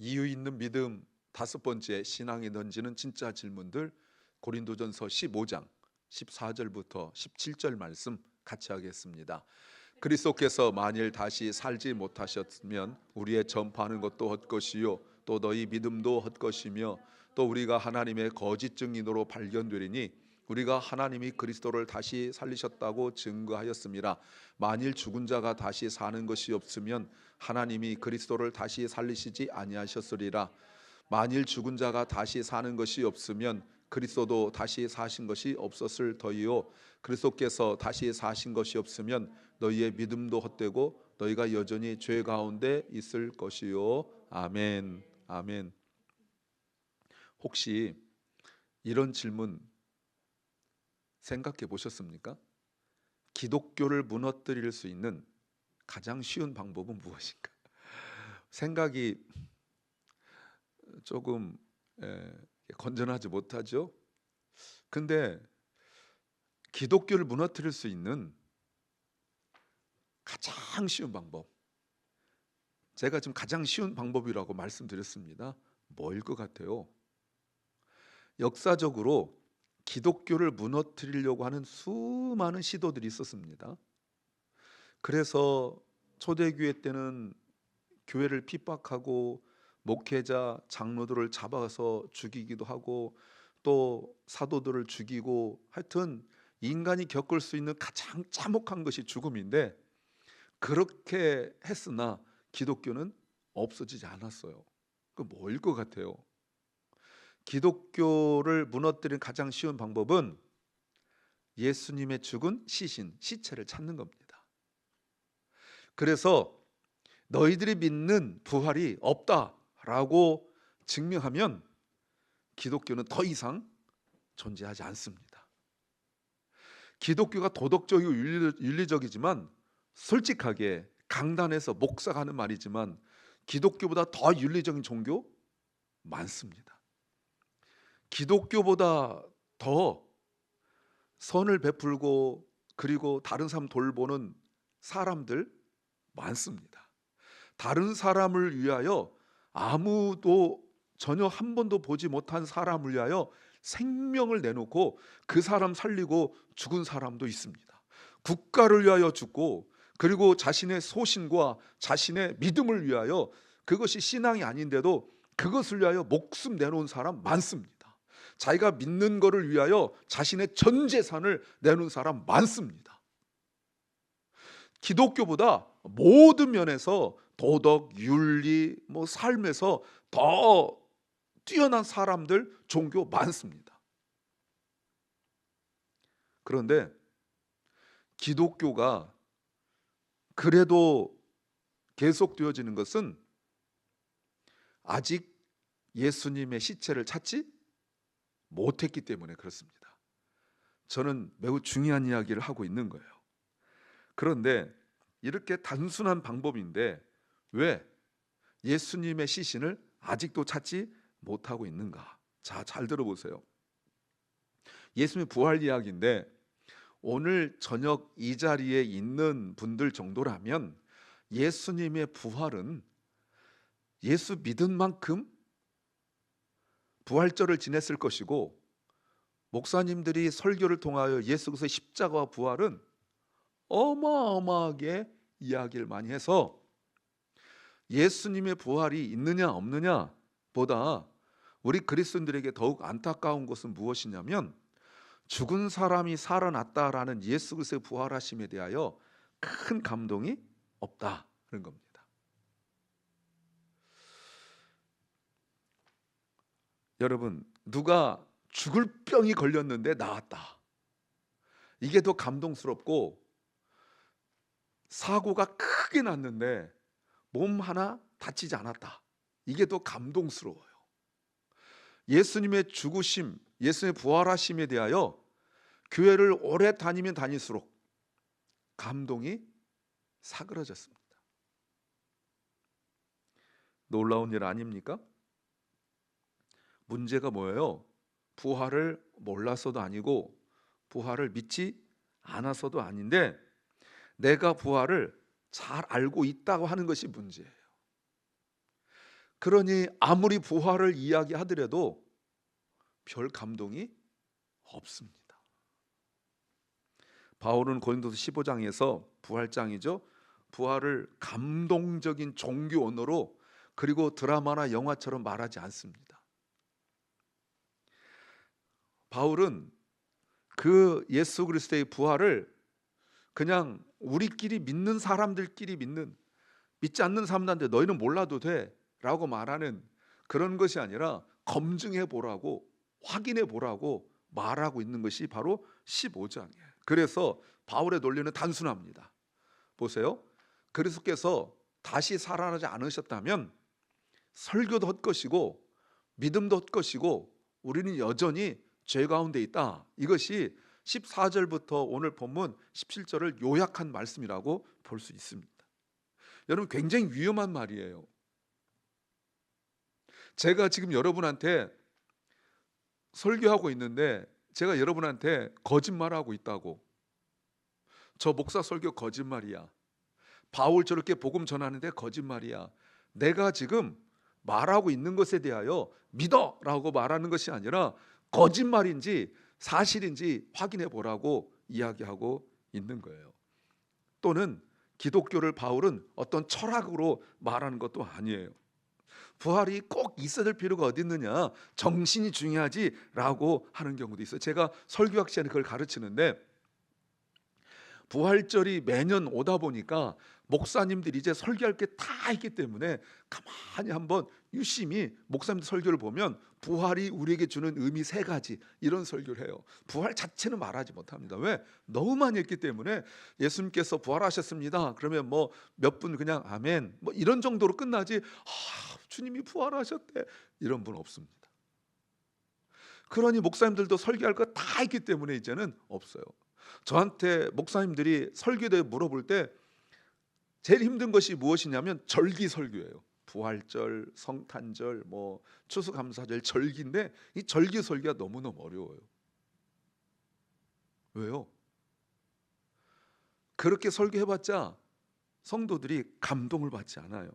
이유 있는 믿음, 다섯 번째, 신앙이 던지는 진짜 질문들. 고린도전서 15장 14절부터 17절 말씀 같이 하겠습니다. 그리스도께서 만일 다시 살지 못하셨으면 우리의 전파하는 것도 헛것이요 또 너희 믿음도 헛것이며 또 우리가 하나님의 거짓 증인으로 발견되리니 우리가 하나님이 그리스도를 다시 살리셨다고 증거하였습니다. 만일 죽은 자가 다시 사는 것이 없으면 하나님이 그리스도를 다시 살리시지 아니하셨으리라. 만일 죽은 자가 다시 사는 것이 없으면 그리스도도 다시 사신 것이 없었을 터이요 그리스도께서 다시 사신 것이 없으면 너희의 믿음도 헛되고 너희가 여전히 죄 가운데 있을 것이요. 아멘. 아멘. 혹시 이런 질문 생각해 보셨습니까? 기독교를 무너뜨릴 수 있는 가장 쉬운 방법은 무엇인가? 생각이 조금 건전하지 못하죠. 근데 기독교를 무너뜨릴 수 있는 가장 쉬운 방법, 제가 지금 가장 쉬운 방법이라고 말씀드렸습니다. 뭐일 것 같아요? 역사적으로 기독교를 무너뜨리려고 하는 수많은 시도들이 있었습니다. 그래서 초대교회 때는 교회를 핍박하고 목회자, 장로들을 잡아서 죽이기도 하고 또 사도들을 죽이고, 하여튼 인간이 겪을 수 있는 가장 참혹한 것이 죽음인데, 그렇게 했으나 기독교는 없어지지 않았어요. 그 뭐일 것 같아요? 기독교를 무너뜨리는 가장 쉬운 방법은 예수님의 죽은 시신, 시체를 찾는 겁니다. 그래서 너희들이 믿는 부활이 없다라고 증명하면 기독교는 더 이상 존재하지 않습니다. 기독교가 도덕적이고 윤리적이지만, 솔직하게 강단에서 목사가 하는 말이지만, 기독교보다 더 윤리적인 종교 많습니다. 기독교보다 더 선을 베풀고 그리고 다른 사람 돌보는 사람들 많습니다. 다른 사람을 위하여, 아무도 전혀 한 번도 보지 못한 사람을 위하여 생명을 내놓고 그 사람 살리고 죽은 사람도 있습니다. 국가를 위하여 죽고 그리고 자신의 소신과 자신의 믿음을 위하여, 그것이 신앙이 아닌데도 그것을 위하여 목숨 내놓은 사람 많습니다. 자기가 믿는 것을 위하여 자신의 전 재산을 내놓은 사람 많습니다. 기독교보다 모든 면에서 도덕, 윤리, 삶에서 더 뛰어난 사람들, 종교 많습니다. 그런데 기독교가 그래도 계속되어지는 것은 아직 예수님의 시체를 찾지 못했기 때문에 그렇습니다. 저는 매우 중요한 이야기를 하고 있는 거예요. 그런데 이렇게 단순한 방법인데 왜 예수님의 시신을 아직도 찾지 못하고 있는가? 자, 잘 들어보세요. 예수님의 부활 이야기인데, 오늘 저녁 이 자리에 있는 분들 정도라면 예수님의 부활은 예수 믿은 만큼 부활절을 지냈을 것이고, 목사님들이 설교를 통하여 예수 그리스도의 십자가와 부활은 어마어마하게 이야기를 많이 해서, 예수님의 부활이 있느냐 없느냐 보다 우리 그리스도인들에게 더욱 안타까운 것은 무엇이냐면, 죽은 사람이 살아났다라는 예수 그리스도의 부활하심에 대하여 큰 감동이 없다는 겁니다. 여러분, 누가 죽을 병이 걸렸는데 나았다, 이게 더 감동스럽고, 사고가 크게 났는데 몸 하나 다치지 않았다, 이게 더 감동스러워요. 예수님의 죽으심, 예수님의 부활하심에 대하여 교회를 오래 다니면 다닐수록 감동이 사그러졌습니다. 놀라운 일 아닙니까? 문제가 뭐예요? 부활을 몰라서도 아니고 부활을 믿지 않아서도 아닌데, 내가 부활을 잘 알고 있다고 하는 것이 문제예요. 그러니 아무리 부활을 이야기하더라도 별 감동이 없습니다. 바울은 고린도서 15장에서 부활장이죠. 부활을 감동적인 종교 언어로 그리고 드라마나 영화처럼 말하지 않습니다. 바울은 그 예수 그리스도의 부활을 그냥 우리끼리 믿는 사람들끼리 믿지 않는 사람들한테 너희는 몰라도 돼 라고 말하는 그런 것이 아니라 검증해 보라고, 확인해 보라고 말하고 있는 것이 바로 15장이에요. 그래서 바울의 논리는 단순합니다. 보세요. 그리스도께서 다시 살아나지 않으셨다면 설교도 헛것이고 믿음도 헛것이고 우리는 여전히 죄 가운데 있다. 이것이 14절부터 오늘 본문 17절을 요약한 말씀이라고 볼 수 있습니다. 여러분, 굉장히 위험한 말이에요. 제가 지금 여러분한테 설교하고 있는데 제가 여러분한테 거짓말하고 있다고, 저 목사 설교 거짓말이야, 바울 저렇게 복음 전하는데 거짓말이야, 내가 지금 말하고 있는 것에 대하여 믿어 라고 말하는 것이 아니라 거짓말인지 사실인지 확인해 보라고 이야기하고 있는 거예요. 또는 기독교를 바울은 어떤 철학으로 말하는 것도 아니에요. 부활이 꼭 있어야 될 필요가 어디 있느냐, 정신이 중요하지 라고 하는 경우도 있어요. 제가 설교학 시간에 그걸 가르치는데 부활절이 매년 오다 보니까 목사님들이 이제 설교할 게 다 있기 때문에 가만히 한번 유심히 목사님들 설교를 보면 부활이 우리에게 주는 의미 3가지 이런 설교를 해요. 부활 자체는 말하지 못합니다. 왜? 너무 많이 했기 때문에. 예수님께서 부활하셨습니다 그러면 뭐 몇 분 그냥 아멘 뭐 이런 정도로 끝나지, 주님이 부활하셨대 이런 분 없습니다. 그러니 목사님들도 설교할 거 다 있기 때문에 이제는 없어요. 저한테 목사님들이 설교에 대해 물어볼 때 제일 힘든 것이 무엇이냐면 절기 설교예요. 부활절, 성탄절, 뭐 추수감사절, 절기인데 이 절기 설교가 너무너무 어려워요. 왜요? 그렇게 설교해봤자 성도들이 감동을 받지 않아요.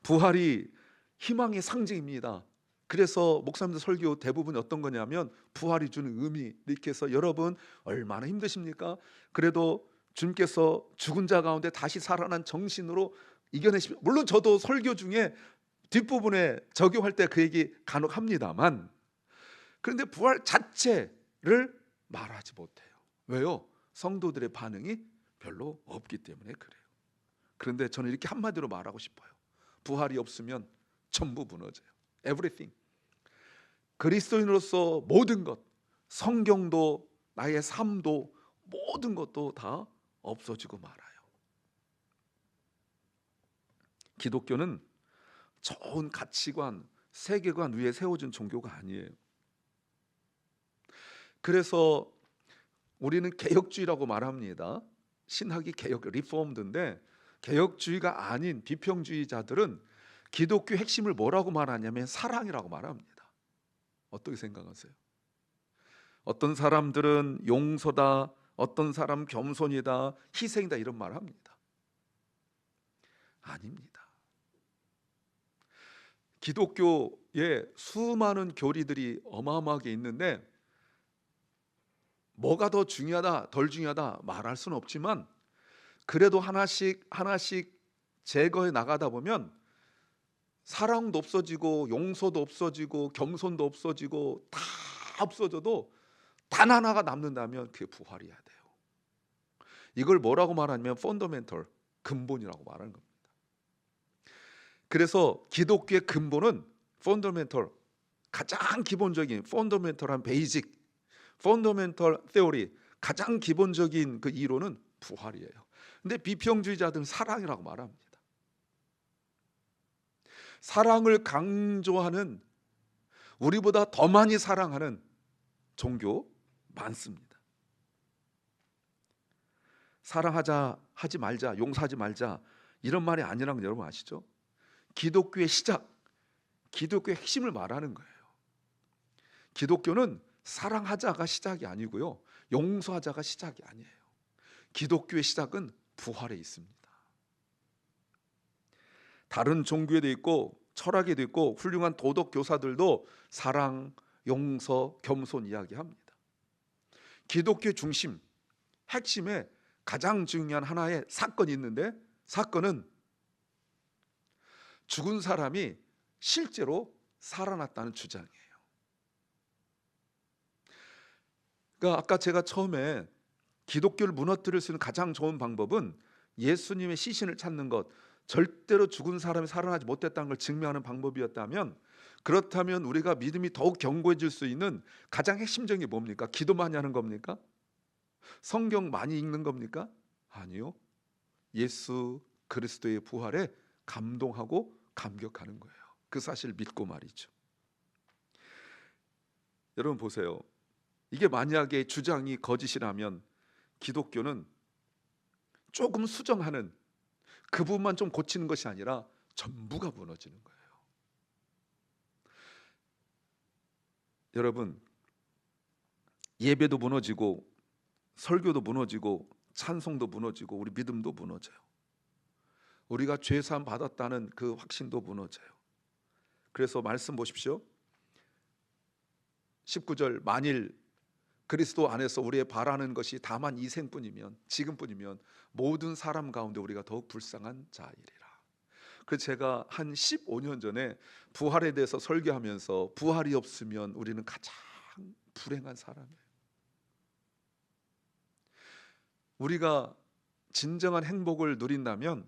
부활이 희망의 상징입니다. 그래서 목사님들 설교 대부분 어떤 거냐면 부활이 주는 의미, 이렇게 해서 여러분 얼마나 힘드십니까? 그래도 주님께서 죽은 자 가운데 다시 살아난 정신으로 이겨내십시오. 물론 저도 설교 중에 뒷부분에 적용할 때 그 얘기 간혹 합니다만, 그런데 부활 자체를 말하지 못해요. 왜요? 성도들의 반응이 별로 없기 때문에 그래요. 그런데 저는 이렇게 한마디로 말하고 싶어요. 부활이 없으면 전부 무너져요. Everything. 그리스도인으로서 모든 것, 성경도 나의 삶도 모든 것도 다 없어지고 말아요. 기독교는 좋은 가치관, 세계관 위에 세워진 종교가 아니에요. 그래서 우리는 개혁주의라고 말합니다. 신학이 개혁, 리포엄드인데 개혁주의가 아닌 비평주의자들은 기독교 핵심을 뭐라고 말하냐면 사랑이라고 말합니다. 어떻게 생각하세요? 어떤 사람들은 용서다, 어떤 사람 겸손이다, 희생이다 이런 말을 합니다. 아닙니다. 기독교에 수많은 교리들이 어마어마하게 있는데 뭐가 더 중요하다, 덜 중요하다 말할 수는 없지만 그래도 하나씩 제거해 나가다 보면 사랑도 없어지고 용서도 없어지고 겸손도 없어지고 다 없어져도 단 하나가 남는다면 그게 부활이어야 돼요. 이걸 뭐라고 말하냐면 펀더멘털, 근본이라고 말하는 겁니다. 그래서 기독교의 근본은 펀더멘털, 가장 기본적인 펀더멘털한 베이직, 펀더멘털 테오리, 가장 기본적인 그 이론은 부활이에요. 근데 비평주의자들은 사랑이라고 말합니다. 사랑을 강조하는, 우리보다 더 많이 사랑하는 종교 많습니다. 사랑하자, 하지 말자, 용서하지 말자 이런 말이 아니라는 거 여러분 아시죠? 기독교의 시작, 기독교의 핵심을 말하는 거예요. 기독교는 사랑하자가 시작이 아니고요, 용서하자가 시작이 아니에요. 기독교의 시작은 부활에 있습니다. 다른 종교에도 있고 철학에도 있고 훌륭한 도덕 교사들도 사랑, 용서, 겸손 이야기합니다. 기독교 중심, 핵심에 가장 중요한 하나의 사건이 있는데, 사건은 죽은 사람이 실제로 살아났다는 주장이에요. 그러니까 아까 제가 처음에 기독교를 무너뜨릴 수 있는 가장 좋은 방법은 예수님의 시신을 찾는 것, 절대로 죽은 사람이 살아나지 못했다는 걸 증명하는 방법이었다면, 그렇다면 우리가 믿음이 더욱 견고해질 수 있는 가장 핵심적인 게 뭡니까? 기도 많이 하는 겁니까? 성경 많이 읽는 겁니까? 아니요. 예수 그리스도의 부활에 감동하고 감격하는 거예요. 그 사실을 믿고 말이죠. 여러분 보세요. 이게 만약에 주장이 거짓이라면 기독교는 조금 수정하는 그 부분만 좀 고치는 것이 아니라 전부가 무너지는 거예요. 여러분, 예배도 무너지고 설교도 무너지고 찬송도 무너지고 우리 믿음도 무너져요. 우리가 죄사함 받았다는 그 확신도 무너져요. 그래서 말씀 보십시오. 19절, 만일 그리스도 안에서 우리의 바라는 것이 다만 이 생뿐이면, 지금뿐이면 모든 사람 가운데 우리가 더욱 불쌍한 자이리라. 그 제가 한 15년 전에 부활에 대해서 설교하면서 부활이 없으면 우리는 가장 불행한 사람이에요. 우리가 진정한 행복을 누린다면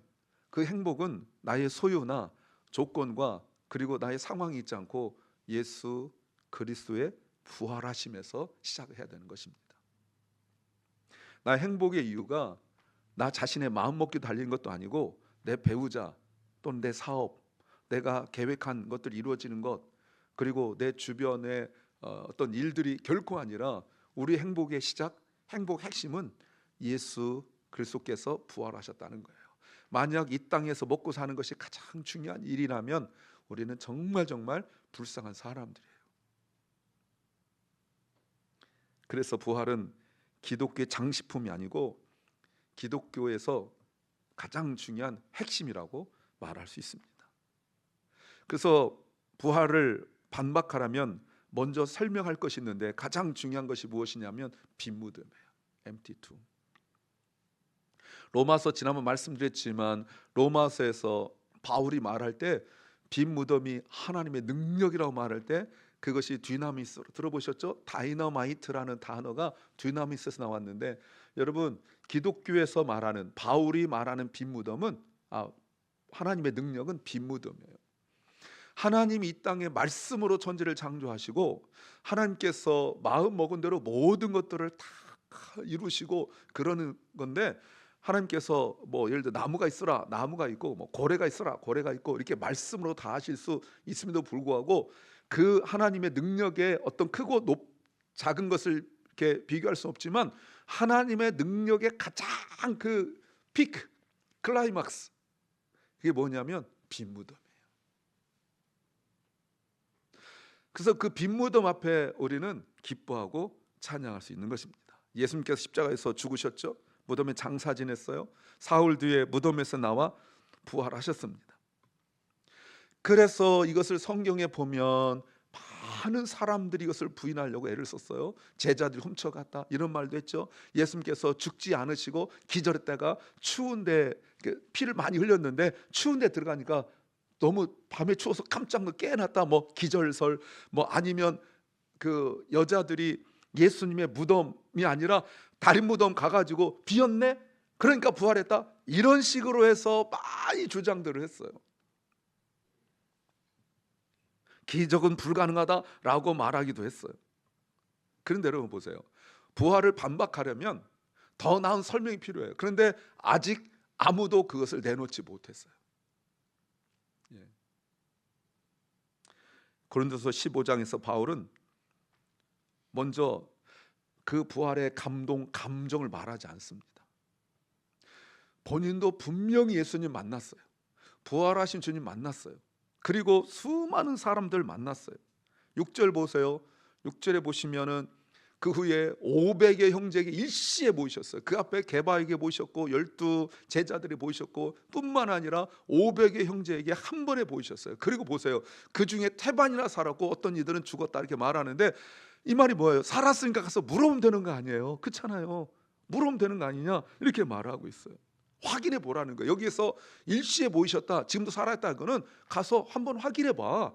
그 행복은 나의 소유나 조건과 그리고 나의 상황이 있지 않고 예수 그리스도의 부활하심에서 시작을 해야 되는 것입니다. 나의 행복의 이유가 나 자신의 마음먹기 달린 것도 아니고 내 배우자 또는 내 사업, 내가 계획한 것들이 이루어지는 것, 그리고 내 주변의 어떤 일들이 결코 아니라 우리 행복의 시작, 행복 핵심은 예수 그리스도께서 부활하셨다는 거예요. 만약 이 땅에서 먹고 사는 것이 가장 중요한 일이라면 우리는 정말 불쌍한 사람들이에요. 그래서 부활은 기독교의 장식품이 아니고 기독교에서 가장 중요한 핵심이라고 말할 수 있습니다. 그래서 부활을 반박하려면 먼저 설명할 것이 있는데 가장 중요한 것이 무엇이냐면 빈 무덤이에요. empty tomb. 로마서 지난번 말씀드렸지만 로마서에서 바울이 말할 때 빈 무덤이 하나님의 능력이라고 말할 때 그것이 디나미스로, 들어보셨죠? 다이너마이트라는 단어가 디나미스에서 나왔는데, 여러분 기독교에서 말하는, 바울이 말하는 빈 무덤은 하나님의 능력은 빈 무덤이에요. 하나님이 이 땅에 말씀으로 천지를 창조하시고 하나님께서 마음 먹은 대로 모든 것들을 다 이루시고 그러는 건데, 하나님께서 뭐 예를 들어 나무가 있으라, 나무가 있고 뭐 고래가 있으라, 고래가 있고 이렇게 말씀으로 다 하실 수 있음에도 불구하고 그 하나님의 능력의 어떤 크고 작은 것을 이렇게 비교할 수 없지만 하나님의 능력의 가장 그 피크, 클라이막스, 그게 뭐냐면 빈 무덤이에요. 그래서 그 빈 무덤 앞에 우리는 기뻐하고 찬양할 수 있는 것입니다. 예수님께서 십자가에서 죽으셨죠. 무덤에 장사 지냈어요. 사흘 뒤에 무덤에서 나와 부활하셨습니다. 그래서 이것을 성경에 보면 많은 사람들이 이것을 부인하려고 애를 썼어요. 제자들이 훔쳐갔다 이런 말도 했죠. 예수님께서 죽지 않으시고 기절했다가 추운데 피를 많이 흘렸는데 추운데 들어가니까 너무 밤에 추워서 깜짝 깨어났다, 뭐 기절설, 뭐 아니면 그 여자들이 예수님의 무덤이 아니라 다른 무덤 가가지고 비었네, 그러니까 부활했다, 이런 식으로 해서 많이 주장들을 했어요. 기적은 불가능하다라고 말하기도 했어요. 그런데 여러분 보세요. 부활을 반박하려면 더 나은 설명이 필요해요. 그런데 아직 아무도 그것을 내놓지 못했어요. 고린도서 15장에서 바울은 먼저 그 부활의 감정을 말하지 않습니다. 본인도 분명히 예수님 만났어요. 부활하신 주님 만났어요. 그리고 수많은 사람들 만났어요. 6절 보세요. 6절에 보시면은 그 후에 500의 형제에게 일시에 모이셨어요. 그 앞에 게바에게 모이셨고 12 제자들이 모이셨고, 뿐만 아니라 500의 형제에게 한 번에 모이셨어요. 그리고 보세요, 그 중에 태반이나 살았고 어떤 이들은 죽었다 이렇게 말하는데, 이 말이 뭐예요? 살았으니까 가서 물어보면 되는 거 아니에요? 그렇잖아요. 물어보면 되는 거 아니냐 이렇게 말하고 있어요. 확인해 보라는 거예요. 여기에서 일시에 모이셨다, 지금도 살아있다는 거는 가서 한번 확인해 봐.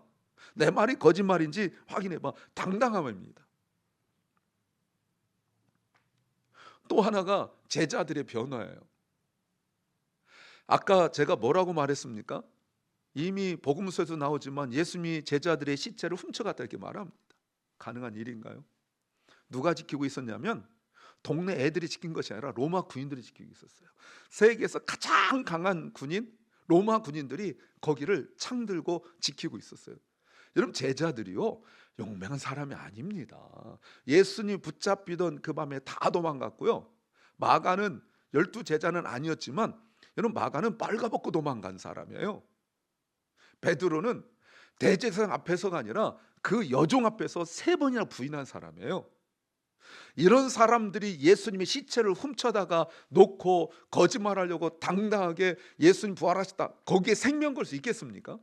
내 말이 거짓말인지 확인해 봐. 당당함입니다. 또 하나가 제자들의 변화예요. 아까 제가 뭐라고 말했습니까? 이미 복음서에도 나오지만 예수님이 제자들의 시체를 훔쳐갔다 이렇게 말합니다. 가능한 일인가요? 누가 지키고 있었냐면 동네 애들이 지킨 것이 아니라 로마 군인들이 지키고 있었어요. 세계에서 가장 강한 군인, 로마 군인들이 거기를 창들고 지키고 있었어요. 여러분, 제자들이요 용맹한 사람이 아닙니다. 예수님 붙잡히던 그 밤에 다 도망갔고요. 마가는 12 제자는 아니었지만 여러분, 마가는 빨가벗고 도망간 사람이에요. 베드로는 대제사장 앞에서가 아니라 그 여종 앞에서 3번이나 부인한 사람이에요. 이런 사람들이 예수님의 시체를 훔쳐다가 놓고 거짓말하려고 당당하게 예수님 부활하셨다, 거기에 생명 걸 수 있겠습니까?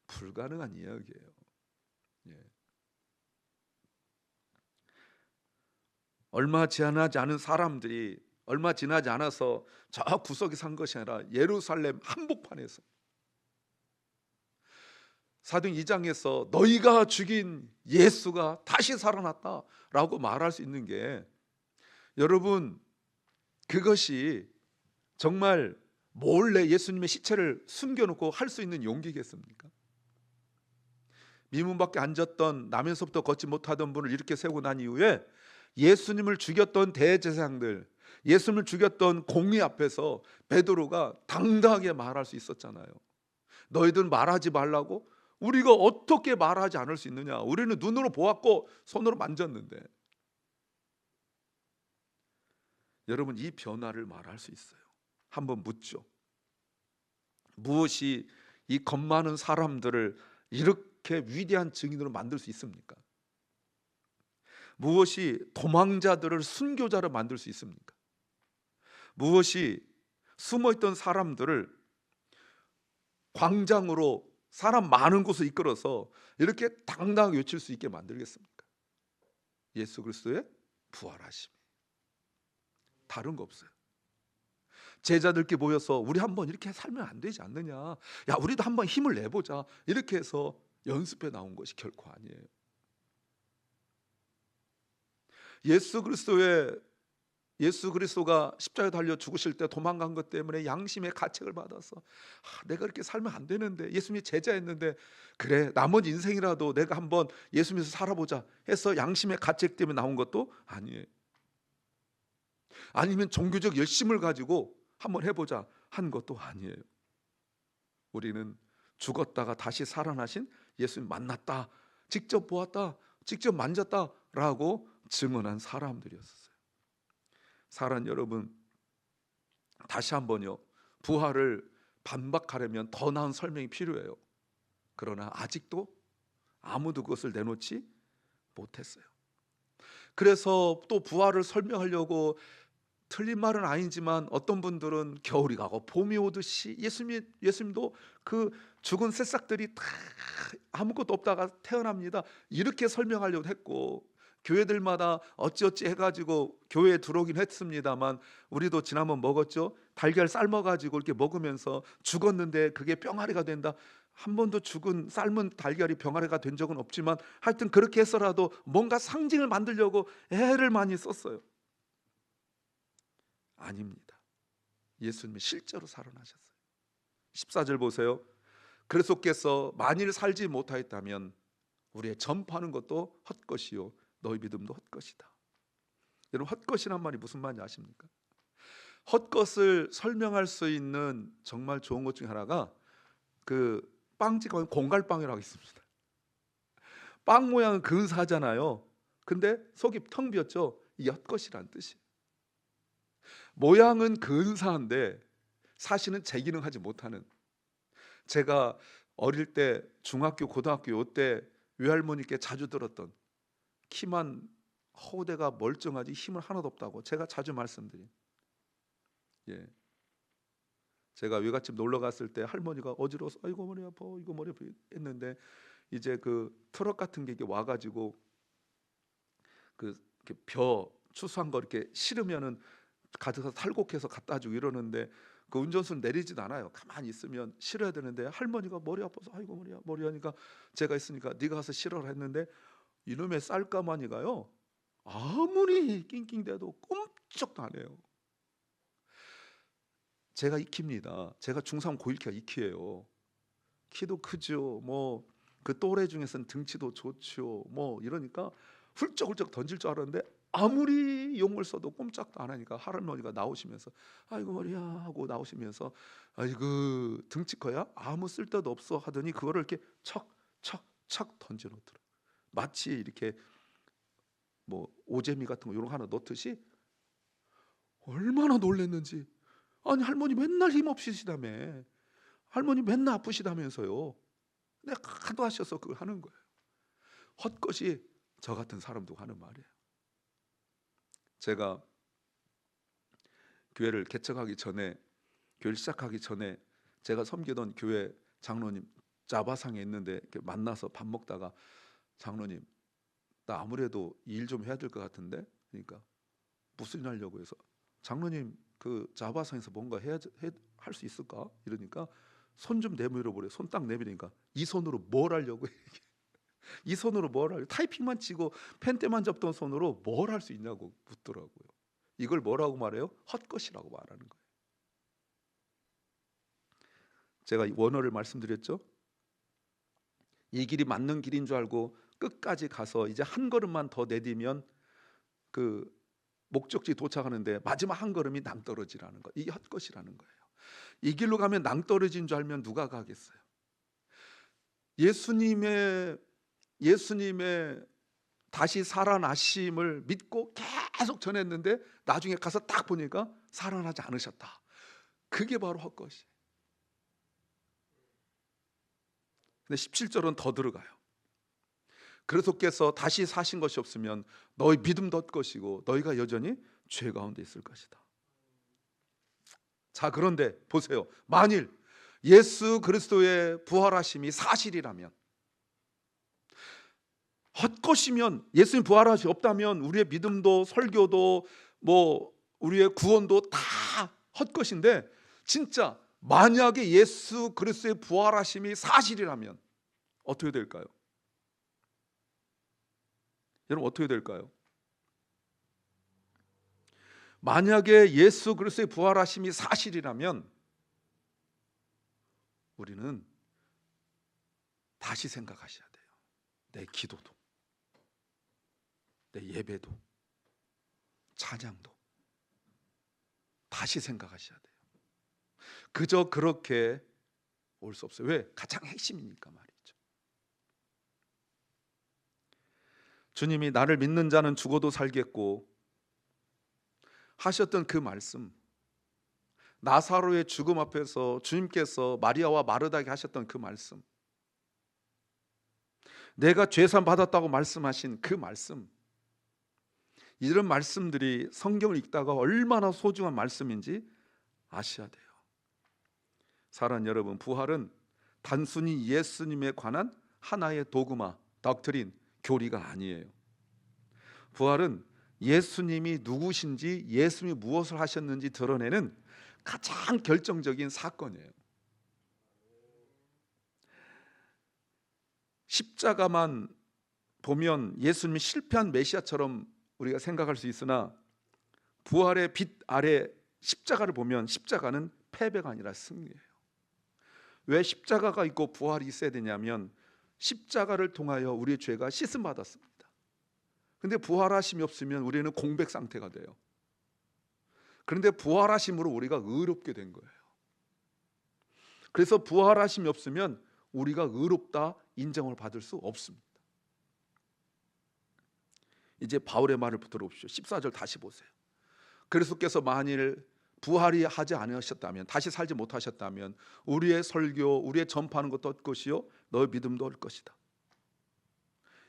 불가능한 이야기예요. 예. 얼마 지나지 않은 사람들이, 얼마 지나지 않아서 저 구석에 산 것이 아니라 예루살렘 한복판에서, 사도행 2장에서 너희가 죽인 예수가 다시 살아났다라고 말할 수 있는 게, 여러분, 그것이 정말 몰래 예수님의 시체를 숨겨놓고 할 수 있는 용기겠습니까? 미문 밖에 앉았던, 나면서부터 걷지 못하던 분을 이렇게 세우고 난 이후에 예수님을 죽였던 대제사장들, 예수님을 죽였던 공의 앞에서 베드로가 당당하게 말할 수 있었잖아요. 너희들은 말하지 말라고? 우리가 어떻게 말하지 않을 수 있느냐? 우리는 눈으로 보았고 손으로 만졌는데. 여러분, 이 변화를 말할 수 있어요. 한번 묻죠. 무엇이 이 겁 많은 사람들을 이렇게 위대한 증인으로 만들 수 있습니까? 무엇이 도망자들을 순교자로 만들 수 있습니까? 무엇이 숨어있던 사람들을 광장으로, 사람 많은 곳을 이끌어서 이렇게 당당하게 외칠 수 있게 만들겠습니까? 예수 그리스도의 부활하심, 다른 거 없어요. 제자들끼리 모여서 우리 한번 이렇게 살면 안 되지 않느냐, 야 우리도 한번 힘을 내보자, 이렇게 해서 연습해 나온 것이 결코 아니에요. 예수 그리스도가 십자가에 달려 죽으실 때 도망간 것 때문에 양심의 가책을 받아서 내가 이렇게 살면 안 되는데, 예수님이 제자였는데 그래 나머지 인생이라도 내가 한번 예수님에서 살아보자 해서 양심의 가책 때문에 나온 것도 아니에요. 아니면 종교적 열심을 가지고 한번 해보자 한 것도 아니에요. 우리는 죽었다가 다시 살아나신 예수님 만났다, 직접 보았다, 직접 만졌다라고 증언한 사람들이었어요. 사랑하는 여러분, 다시 한번요, 부활을 반박하려면 더 나은 설명이 필요해요. 그러나 아직도 아무도 그것을 내놓지 못했어요. 그래서 또 부활을 설명하려고, 틀린 말은 아니지만 어떤 분들은 겨울이 가고 봄이 오듯이 예수님도 그 죽은 새싹들이 다 아무것도 없다가 태어납니다, 이렇게 설명하려고 했고, 교회들마다 어찌어찌 해가지고 교회에 들어오긴 했습니다만 우리도 지난번 먹었죠. 달걀 삶아가지고 이렇게 먹으면서 죽었는데 그게 병아리가 된다. 한 번도 죽은 삶은 달걀이 병아리가 된 적은 없지만 하여튼 그렇게 해서라도 뭔가 상징을 만들려고 애를 많이 썼어요. 아닙니다. 예수님이 실제로 살아나셨어요. 14절 보세요. 그리스도께서 만일 살지 못하였다면 우리의 전파하는 것도 헛것이요 너희 믿음도 헛것이다. 여러분, 헛것이란 말이 무슨 말인지 아십니까? 헛것을 설명할 수 있는 정말 좋은 것 중에 하나가 그 빵집에 공갈빵이라고 있습니다. 빵 모양은 근사하잖아요. 근데 속이 텅 비었죠. 이게 헛것이란 뜻이에요. 모양은 근사한데 사실은 제기능하지 못하는, 제가 어릴 때 중학교 고등학교 이때 외할머니께 자주 들었던, 키만 허우대가 멀쩡하지 힘은 하나도 없다고 제가 자주 말씀드린. 예. 제가 외갓집 놀러 갔을 때 할머니가 어지러워서 아이고 머리 아파 이거 머리 아파 했는데 이제 그 트럭 같은 게 이렇게 와가지고 그 이렇게 벼 추수한 거 이렇게 실으면은 가져서 탈곡해서 갖다 주고 이러는데 그 운전수는 내리지도 않아요. 가만히 있으면 실어야 되는데 할머니가 머리 아파서 아이고 머리야 머리 하니까 제가 있으니까 네가 가서 실어라 했는데 이놈의 쌀가마니가요 아무리 낑낑대도 꼼짝도 안 해요. 제가 익힙니다. 제가 중3 고1키가 익히예요. 키도 크죠. 뭐 그 또래 중에서는 등치도 좋죠. 뭐 이러니까 훌쩍훌쩍 던질 줄 알았는데 아무리 용을 써도 꼼짝도 안 하니까 할머니가 나오시면서 아이고 머리야 하고 나오시면서 아이고 등치 커야 아무 쓸데도 없어 하더니 그거를 이렇게 척척척 던져 놓더라고요. 마치 이렇게 뭐 오재미 같은 거 이런 거 하나 넣듯이 얼마나 놀랬는지. 아니 할머니 맨날 힘없으시다며 할머니 맨날 아프시다면서요. 근데 하도 하셔서 그걸 하는 거예요. 헛것이 저 같은 사람도 하는 말이에요. 제가 교회를 개척하기 전에 교회를 시작하기 전에 제가 섬기던 교회 장로님 자바상에 있는데 이렇게 만나서 밥 먹다가 장로님 나 아무래도 일 좀 해야 될 것 같은데 그러니까 무슨 일 하려고 해서 장로님 그 자바상에서 뭔가 할 수 있을까 이러니까 손 좀 내밀어 보래. 손 딱 내밀으니까 이 손으로 뭘 하려고 해? 이 손으로 뭘 하려고 타이핑만 치고 펜대만 잡던 손으로 뭘 할 수 있냐고 묻더라고요. 이걸 뭐라고 말해요? 헛것이라고 말하는 거예요. 제가 원어를 말씀드렸죠. 이 길이 맞는 길인 줄 알고 끝까지 가서 이제 한 걸음만 더 내디면 그 목적지 도착하는데 마지막 한 걸음이 낭떠러지라는 거. 이게 헛것이라는 거예요. 이 길로 가면 낭떠러진 줄 알면 누가 가겠어요? 예수님의 다시 살아나심을 믿고 계속 전했는데 나중에 가서 딱 보니까 살아나지 않으셨다. 그게 바로 헛것이에요. 근데 17절은 더 들어가요. 그리스도께서 다시 사신 것이 없으면 너희 믿음도 헛것이고 너희가 여전히 죄 가운데 있을 것이다. 자, 그런데 보세요. 만일 예수 그리스도의 부활하심이 사실이라면, 헛것이면, 예수님 부활하심이 없다면 우리의 믿음도 설교도 뭐 우리의 구원도 다 헛것인데, 진짜 만약에 예수 그리스도의 부활하심이 사실이라면 어떻게 될까요? 여러분 어떻게 될까요? 만약에 예수 그리스도의 부활하심이 사실이라면 우리는 다시 생각하셔야 돼요. 내 기도도, 내 예배도, 찬양도 다시 생각하셔야 돼요. 그저 그렇게 올 수 없어요. 왜? 가장 핵심이니까 말이죠. 주님이 나를 믿는 자는 죽어도 살겠고 하셨던 그 말씀, 나사로의 죽음 앞에서 주님께서 마리아와 마르다에게 하셨던 그 말씀, 내가 죄산 받았다고 말씀하신 그 말씀, 이런 말씀들이 성경을 읽다가 얼마나 소중한 말씀인지 아셔야 돼요. 사랑하는 여러분, 부활은 단순히 예수님에 관한 하나의 도그마, 덕트린, 교리가 아니에요. 부활은 예수님이 누구신지, 예수님이 무엇을 하셨는지 드러내는 가장 결정적인 사건이에요. 십자가만 보면 예수님이 실패한 메시아처럼 우리가 생각할 수 있으나, 부활의 빛 아래 십자가를 보면 십자가는 패배가 아니라 승리예요. 왜 십자가가 있고 부활이 있어야 되냐면, 십자가를 통하여 우리의 죄가 씻음 받았습니다. 근데 부활하심이 없으면 우리는 공백 상태가 돼요. 그런데 부활하심으로 우리가 의롭게 된 거예요. 그래서 부활하심이 없으면 우리가 의롭다 인정을 받을 수 없습니다. 이제 바울의 말을 들어보십시오. 14절 다시 보세요. 그리스도께서 만일 부활이 하지 않으셨다면, 다시 살지 못하셨다면 우리의 설교, 우리의 전파하는 것도 헛것이요 너의 믿음도 헛것이다.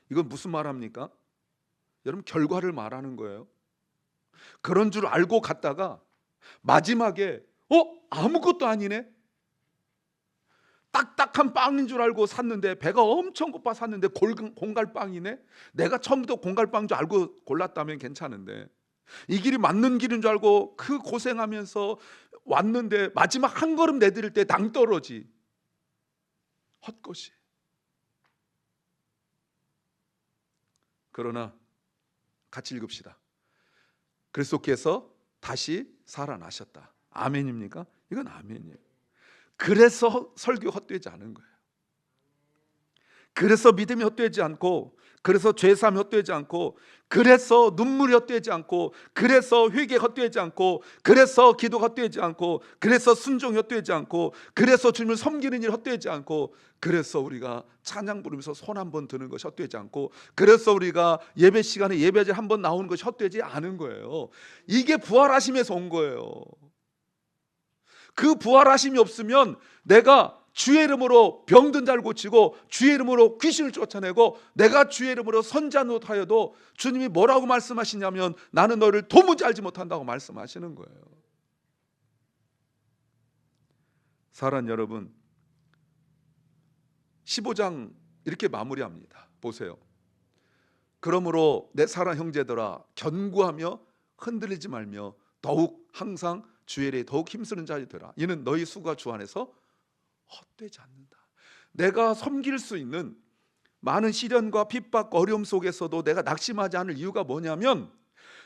이건 무슨 말합니까? 여러분 결과를 말하는 거예요. 그런 줄 알고 갔다가 마지막에 아무것도 아니네. 딱딱한 빵인 줄 알고 샀는데 배가 엄청 고파 샀는데 공갈빵이네. 내가 처음부터 공갈빵인 줄 알고 골랐다면 괜찮은데 이 길이 맞는 길인 줄 알고 그 고생하면서 왔는데 마지막 한 걸음 내디딜 때 낭떠러지. 헛것이. 그러나 같이 읽읍시다. 그리스도께서 다시 살아나셨다. 아멘입니까? 이건 아멘이에요. 그래서 설교 헛되지 않은 거예요. 그래서 믿음이 헛되지 않고, 그래서 죄사함이 헛되지 않고, 그래서 눈물이 헛되지 않고, 그래서 회개 헛되지 않고, 그래서 기도 헛되지 않고, 그래서 순종이 헛되지 않고, 그래서 주님을 섬기는 일 헛되지 않고, 그래서 우리가 찬양 부르면서 손 한번 드는 것이 헛되지 않고, 그래서 우리가 예배 시간에 예배자리에 한번 나오는 것이 헛되지 않은 거예요. 이게 부활하심에서 온 거예요. 그 부활하심이 없으면 내가 주의 이름으로 병든 자를 고치고 주의 이름으로 귀신을 쫓아내고 내가 주의 이름으로 선지하노 하여도 주님이 뭐라고 말씀하시냐면 나는 너를 도무지 알지 못한다고 말씀하시는 거예요. 사랑하는 여러분, 15장 이렇게 마무리합니다. 보세요. 그러므로 내 사랑 형제들아 견고하며 흔들리지 말며 더욱 항상 주의 일에 더욱 힘쓰는 자이 되라. 이는 너희 수가 주 안에서 헛되지 않는다. 내가 섬길 수 있는 많은 시련과 핍박 어려움 속에서도 내가 낙심하지 않을 이유가 뭐냐면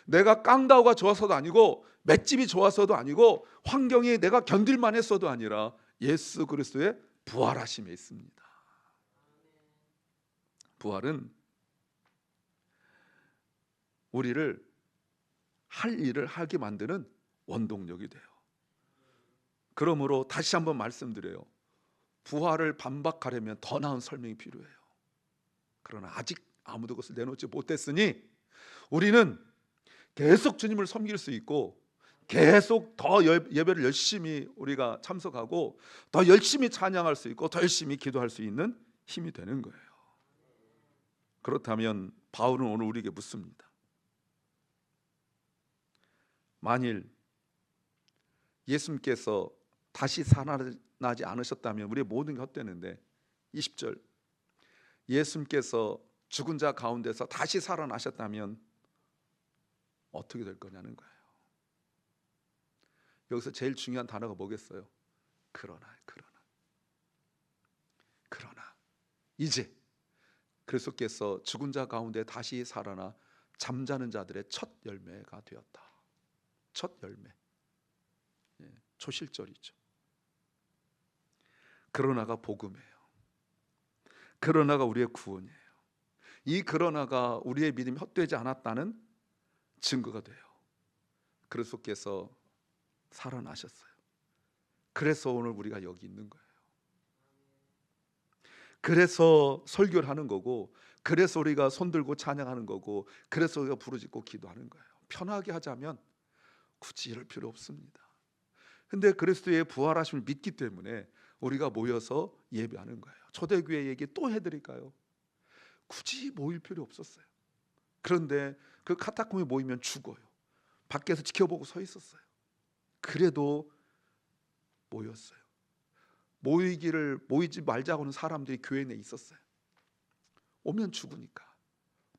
내가 깡다우가 좋아서도 아니고 맷집이 좋아서도 아니고 환경이 내가 견딜만 했어도 아니라 예수 그리스도의 부활하심에 있습니다. 부활은 우리를 할 일을 하게 만드는 원동력이 돼요. 그러므로 다시 한번 말씀드려요. 부활을 반박하려면 더 나은 설명이 필요해요. 그러나 아직 아무도 그것을 내놓지 못했으니 우리는 계속 주님을 섬길 수 있고 계속 더 예배를 열심히 우리가 참석하고 더 열심히 찬양할 수 있고 더 열심히 기도할 수 있는 힘이 되는 거예요. 그렇다면 바울은 오늘 우리에게 묻습니다. 만일 예수님께서 다시 살아나지 않으셨다면 우리의 모든 게 헛되는데 20절 예수님께서 죽은 자 가운데서 다시 살아나셨다면 어떻게 될 거냐는 거예요. 여기서 제일 중요한 단어가 뭐겠어요? 그러나 이제 그리스도께서 죽은 자 가운데 다시 살아나 잠자는 자들의 첫 열매가 되었다. 첫 열매. 초실절이죠. 그러나가 복음이에요. 그러나가 우리의 구원이에요. 이 그러나가 우리의 믿음이 헛되지 않았다는 증거가 돼요. 그리스도께서 살아나셨어요. 그래서 오늘 우리가 여기 있는 거예요. 그래서 설교를 하는 거고, 그래서 우리가 손들고 찬양하는 거고, 그래서 우리가 부르짖고 기도하는 거예요. 편하게 하자면 굳이 이럴 필요 없습니다. 근데 그리스도의 부활하심을 믿기 때문에 우리가 모여서 예배하는 거예요. 초대교회 얘기 또 해드릴까요? 굳이 모일 필요 없었어요. 그런데 그 카타콤에 모이면 죽어요. 밖에서 지켜보고 서 있었어요. 그래도 모였어요. 모이지 말자고 하는 사람들이 교회 내에 있었어요. 오면 죽으니까.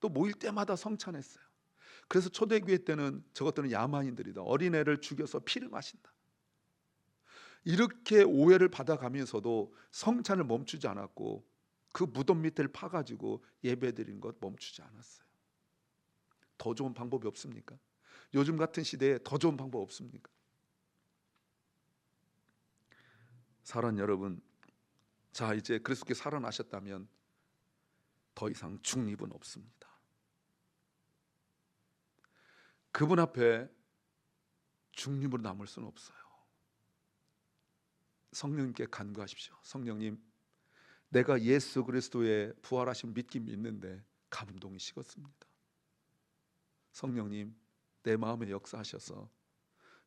또 모일 때마다 성찬했어요. 그래서 초대교회 때는 저것들은 야만인들이다. 어린애를 죽여서 피를 마신다. 이렇게 오해를 받아가면서도 성찬을 멈추지 않았고 그 무덤 밑을 파가지고 예배드린 것 멈추지 않았어요. 더 좋은 방법이 없습니까? 요즘 같은 시대에 더 좋은 방법 없습니까? 사랑하는 여러분, 자 이제 그리스도께서 살아나셨다면 더 이상 중립은 없습니다. 그분 앞에 중립으로 남을 수는 없어요. 성령님께 간구하십시오. 성령님, 내가 예수 그리스도의 부활하심 믿긴 믿는데 감동이 식었습니다. 성령님, 내 마음에 역사하셔서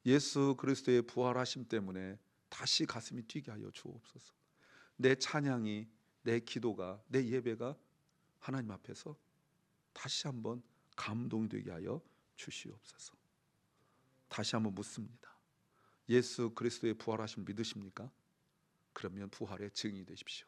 예수 그리스도의 부활하심 때문에 다시 가슴이 뛰게 하여 주옵소서. 내 찬양이, 내 기도가, 내 예배가 하나님 앞에서 다시 한번 감동되게 하여 주시옵소서. 다시 한번 묻습니다. 예수 그리스도의 부활하심을 믿으십니까? 그러면 부활의 증인이 되십시오.